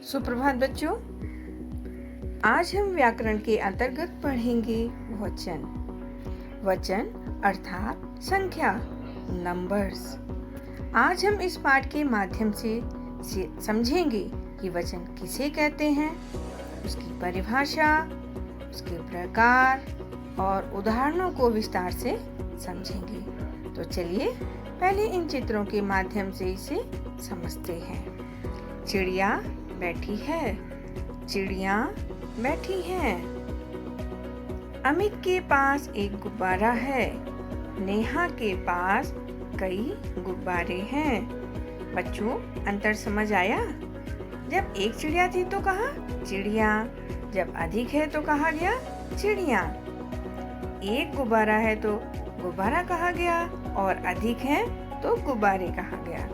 सुप्रभात बच्चों। आज हम व्याकरण के अंतर्गत पढ़ेंगे वचन। वचन अर्थात संख्या, नंबर्स। आज हम इस पाठ के माध्यम से समझेंगे कि वचन किसे कहते हैं, उसकी परिभाषा, उसके प्रकार और उदाहरणों को विस्तार से समझेंगे। तो चलिए पहले इन चित्रों के माध्यम से इसे समझते हैं। चिड़िया बैठी है, चिड़िया बैठी हैं। अमित के पास एक गुब्बारा है, नेहा के पास कई गुब्बारे हैं। बच्चों, अंतर समझ आया? जब एक चिड़िया थी तो कहा चिड़िया, जब अधिक है तो कहा गया चिड़िया। एक गुब्बारा है तो गुब्बारा कहा गया और अधिक है तो गुब्बारे कहा गया।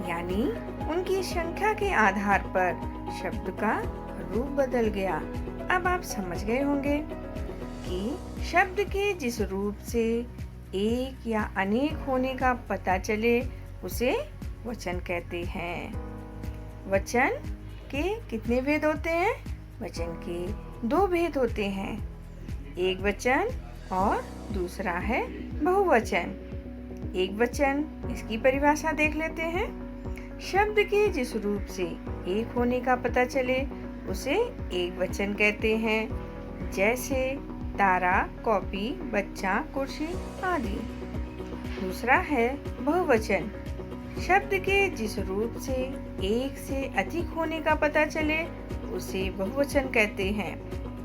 यानी उनकी संख्या के आधार पर शब्द का रूप बदल गया। अब आप समझ गए होंगे कि शब्द के जिस रूप से एक या अनेक होने का पता चले उसे वचन कहते हैं। वचन के कितने भेद होते हैं? वचन के दो भेद होते हैं, एक वचन और दूसरा है बहुवचन। एक वचन, इसकी परिभाषा देख लेते हैं। शब्द के जिस रूप से एक होने का पता चले उसे एक वचन कहते हैं, जैसे तारा, कॉपी, बच्चा, कुर्सी आदि। दूसरा है बहुवचन। शब्द के जिस रूप से एक से अधिक होने का पता चले उसे बहुवचन कहते हैं,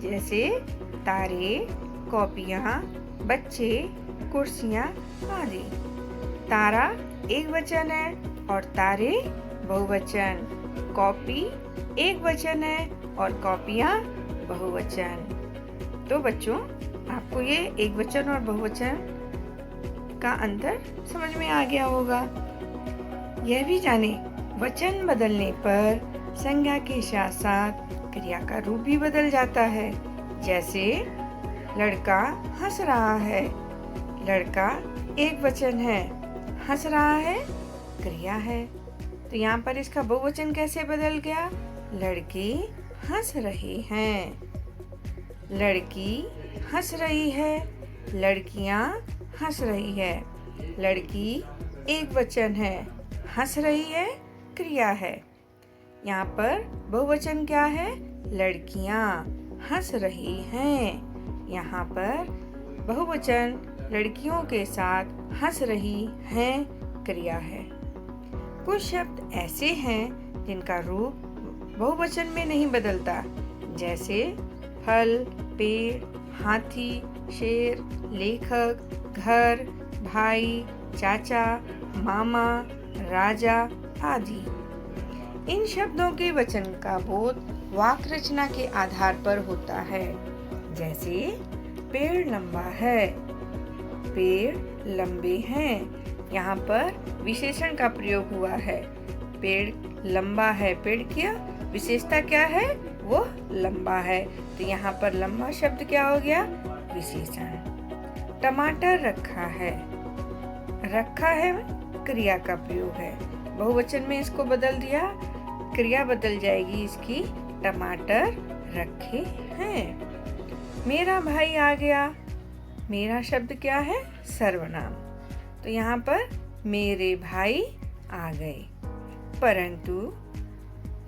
जैसे तारे, कॉपियाँ, बच्चे, कुर्सियाँ आदि। तारा एक वचन है और तारे बहुवचन। कॉपी एक वचन है और कॉपियाँ बहुवचन। तो बच्चों, आपको ये एक वचन और बहुवचन का अंतर समझ में आ गया होगा। यह भी जाने, वचन बदलने पर संज्ञा के साथ साथ क्रिया का रूप भी बदल जाता है। जैसे लड़का हंस रहा है, लड़का एक वचन है, हंस रहा है क्रिया है। तो यहाँ पर इसका बहुवचन कैसे बदल गया? लड़के हंस रहे हैं, लड़की हंस रही है, लड़कियाँ हंस रही है। लड़की एक वचन है, हंस रही है क्रिया है। यहाँ पर बहुवचन क्या है? लड़कियाँ हंस रही हैं। यहाँ पर बहुवचन लड़कियों के साथ हंस रही हैं क्रिया है। कुछ शब्द ऐसे हैं जिनका रूप बहुवचन में नहीं बदलता, जैसे फल, पेड़, हाथी, शेर, लेखक, घर, भाई, चाचा, मामा, राजा आदि। इन शब्दों के वचन का बोध वाक्य रचना के आधार पर होता है। जैसे पेड़ लंबा है, पेड़ लंबे हैं। यहाँ पर विशेषण का प्रयोग हुआ है। पेड़ लंबा है, पेड़ की विशेषता क्या है? वो लंबा है। तो यहाँ पर लंबा शब्द क्या हो गया? विशेषण। टमाटर रखा है, रखा है क्रिया का प्रयोग है। बहुवचन में इसको बदल दिया, क्रिया बदल जाएगी इसकी, टमाटर रखे हैं। मेरा भाई आ गया, मेरा शब्द क्या है? सर्वनाम। तो यहाँ पर मेरे भाई आ गए। परंतु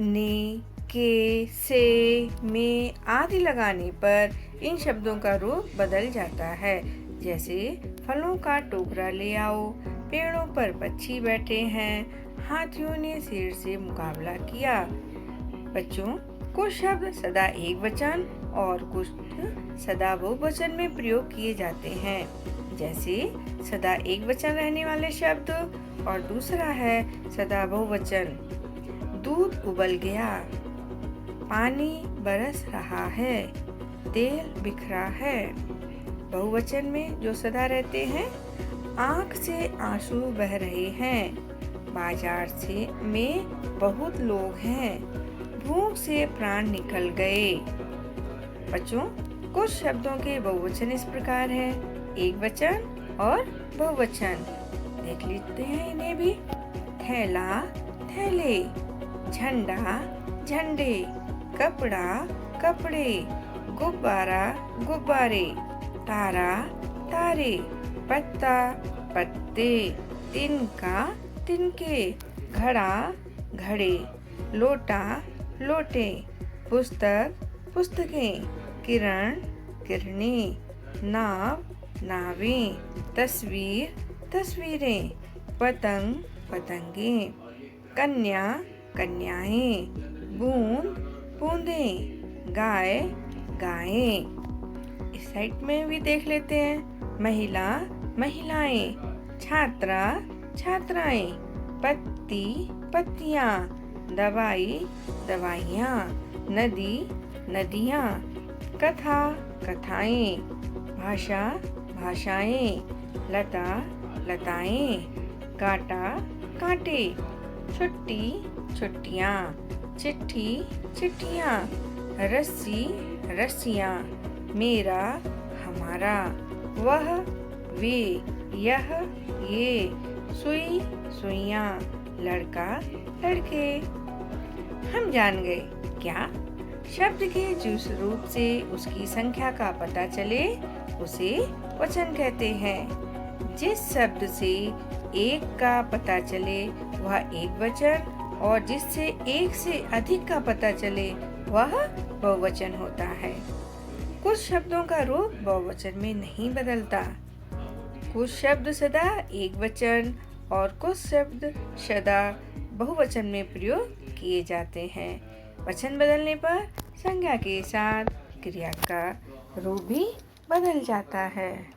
ने, के, से, में आदि लगाने पर इन शब्दों का रूप बदल जाता है। जैसे फलों का टोकरा ले आओ, पेड़ों पर पक्षी बैठे हैं, हाथियों ने शेर से मुकाबला किया। बच्चों, कुछ शब्द सदा एक वचन और कुछ सदा बहुवचन में प्रयोग किए जाते हैं। जैसे सदा एक वचन रहने वाले शब्द और दूसरा है सदा बहुवचन। दूध उबल गया, पानी बरस रहा है, तेल बिखरा है। बहुवचन में जो सदा रहते हैं, आँख से आंसू बह रहे हैं, बाजार से में बहुत लोग हैं, भूख से प्राण निकल गए। बच्चों, कुछ शब्दों के बहुवचन इस प्रकार हैं, एक वचन और बहुवचन। देख लेते हैं इन्हें भी। थैला, थैले, झंडा, झंडे, कपड़ा, कपड़े, गुब्बारा, गुब्बारे, तारा, तारे, पत्ता, पत्ते, तिनका, तिनके, घड़ा, घड़े, लोटा, लोटे, पुस्तक, पुस्तकें, किरण, किरणें, नाव, नावें, तस्वीर, तस्वीरें, पतंग, पतंगें, कन्या, कन्याएं, बूंद, बूंदें, गाय, गायें। इस साइड में भी देख लेते हैं। महिला, महिलाएं, छात्रा, छात्राएं, पत्ती, पत्तियां, दवाई, दवाइयाँ, नदी, नदियाँ, कथा, कथाएं, भाषा, भाषाएं, लता, लताएं, कांटा, कांटे, छुट्टी, छुट्टियाँ, चिट्ठी, चिट्ठियाँ, रस्सी, रस्सियाँ, मेरा, हमारा, वह, वे, यह, ये, सुई, सुइयाँ, लड़का, लड़के। हम जान गए क्या? शब्द के जिस रूप से उसकी संख्या का पता चले उसे वचन कहते हैं। जिस शब्द से एक का पता चले वह एक वचन, और जिससे एक से अधिक का पता चले वह बहुवचन होता है। कुछ शब्दों का रूप बहुवचन में नहीं बदलता। कुछ शब्द सदा एक वचन और कुछ शब्द सदा बहुवचन में प्रयोग किए जाते हैं। वचन बदलने पर संज्ञा के साथ क्रिया का रूप भी बदल जाता है।